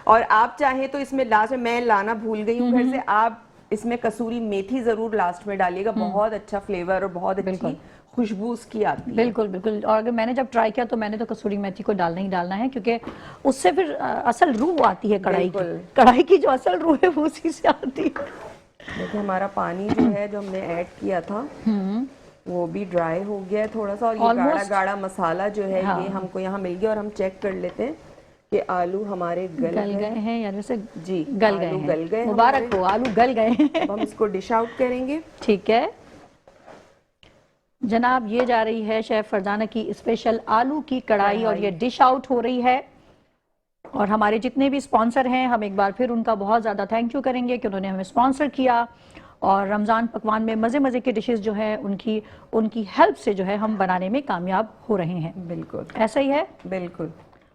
और आप चाहे तो इसमें लास्ट में, मैं लाना भूल गई हूँ घर से, आप इसमें कसूरी मेथी जरूर लास्ट में डालिएगा। बहुत अच्छा फ्लेवर और बहुत अच्छी खुशबू उसकी आती है। बिल्कुल बिल्कुल। और अगर मैंने जब ट्राई किया तो मैंने तो कसूरी मेथी को डालना ही डालना है, क्योंकि उससे फिर असल रूह आती है कढ़ाई की। कढ़ाई की जो असल रूह है वो उसी से आती है। देखिए हमारा पानी जो है, जो हमने ऐड किया था, वो भी ड्राई हो गया है थोड़ा सा। और ये गाढ़ा गाढ़ा मसाला जो है, ये हमको यहाँ मिल गया। और हम चेक कर लेते हैं कि आलू हमारे गल गए हैं या जैसे जी गल गए। मुबारक हो, आलू गल गए हैं। अब हम इसको डिश आउट करेंगे। ठीक है जनाब, ये जा रही है शेफ फरजाना की स्पेशल आलू की कढ़ाई, और ये डिश आउट हो रही है। और हमारे जितने भी स्पॉन्सर हैं, हम एक बार फिर उनका बहुत ज़्यादा थैंक यू करेंगे कि उन्होंने हमें स्पॉन्सर किया। और रमज़ान पकवान में मज़े मज़े के डिशेस जो है उनकी हेल्प से जो है हम बनाने में कामयाब हो रहे हैं। बिल्कुल ऐसा ही है। बिल्कुल।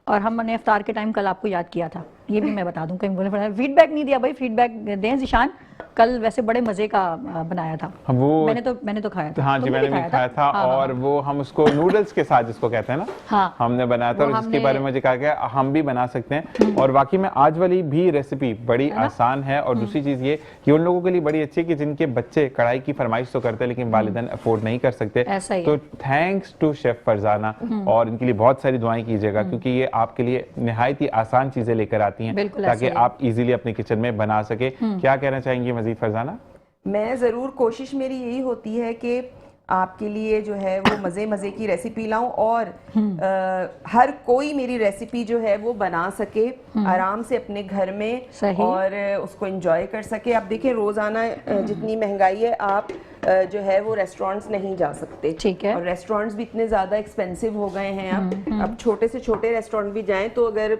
और हमने इफ्तार के टाइम कल आपको याद किया था, ये भी मैं बता दूं, कहीं बोले फीडबैक नहीं दिया। भाई फीडबैक दें जिशान, कल वैसे बड़े मजे का बनाया था वो। मैंने तो खाया था। हाँ जी, मैंने भी खाया था। और वो हम उसको नूडल्स के साथ जिसको कहते हैं ना, हाँ, हमने बनाया था। और जिसके बारे में मुझे कहा गया हम भी बना सकते हैं। और वाकई में आज वाली भी रेसिपी बड़ी आसान है। और दूसरी चीज ये कि उन लोगों के लिए बड़ी अच्छी है कि जिनके बच्चे कढ़ाई की फरमाइश तो करते हैं लेकिन वालिदैन अफोर्ड नहीं कर सकते। तो थैंक्स टू शेफ फरजाना, और इनके लिए बहुत सारी दुआएं कीजिएगा, क्योंकि ये आपके लिए निहायत ही आसान चीजें लेकर आती हैं ताकि आप इजीली अपने किचन में बना सके। क्या कहना चाहेंगी मजीद फरजाना? मैं ज़रूर, कोशिश मेरी यही होती है कि आपके लिए जो है वो मज़े मज़े की रेसिपी लाऊं, और हर कोई मेरी रेसिपी जो है वो बना सके आराम से अपने घर में, और उसको एंजॉय कर सके। आप देखें रोज़ाना जितनी महंगाई है, आप जो है वो रेस्टोरेंट्स नहीं जा सकते, ठीक है? और रेस्टोरेंट्स भी इतने ज़्यादा एक्सपेंसिव हो गए हैं। अब छोटे से छोटे रेस्टोरेंट भी जाएं तो अगर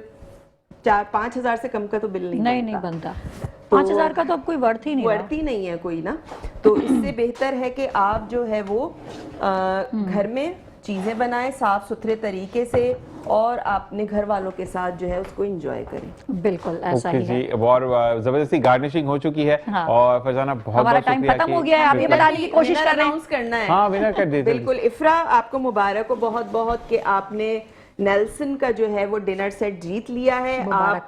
4-5 हज़ार से कम का तो बिल नहीं बनता। 5 हज़ार का तो अब कोई वर्थ ही नहीं है कोई ना। तो इससे बेहतर है कि आप जो है वो घर में चीज़ें बनाएं साफ सुथरे तरीके से और अपने घर वालों के साथ जो है उसको एंजॉय करें। बिल्कुल ऐसा ही है। और जबरदस्ती गार्निशिंग हो चुकी है। हाँ। और फरजाना बहुत हमारा टाइम खत्म हो गया है, आप ये बताने की कोशिश कर रहे हैं। करना है। हाँ, विनर कर दीजिए। बिल्कुल इफ्रा, आपको मुबारक हो बहुत बहुत कि आपने नेल्सन का जो है वो डिनर सेट जीत लिया है। आप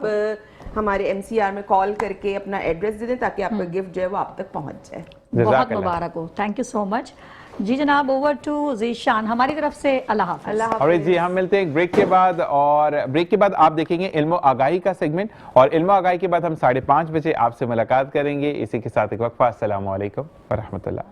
हमारे एमसीआर में कॉल करके अपना एड्रेस दे दें ताकि आपका गिफ्ट जो है वो आप तक पहुंच जाए। बहुत मुबारक हो, थैंक यू सो मच जी। जनाब ओवर टू ज़ीशान, हमारी तरफ से अल्लाह हाफ़िज़। और जी हम मिलते हैं एक ब्रेक के बाद, और ब्रेक के बाद आप देखेंगे इल्म आगाही का सेगमेंट, और इल्म आगाही के बाद हम 5:30 बजे आपसे मुलाकात करेंगे। इसी के साथ एक वक्फा। अस्सलामु अलैकुम व रहमतुल्लाह।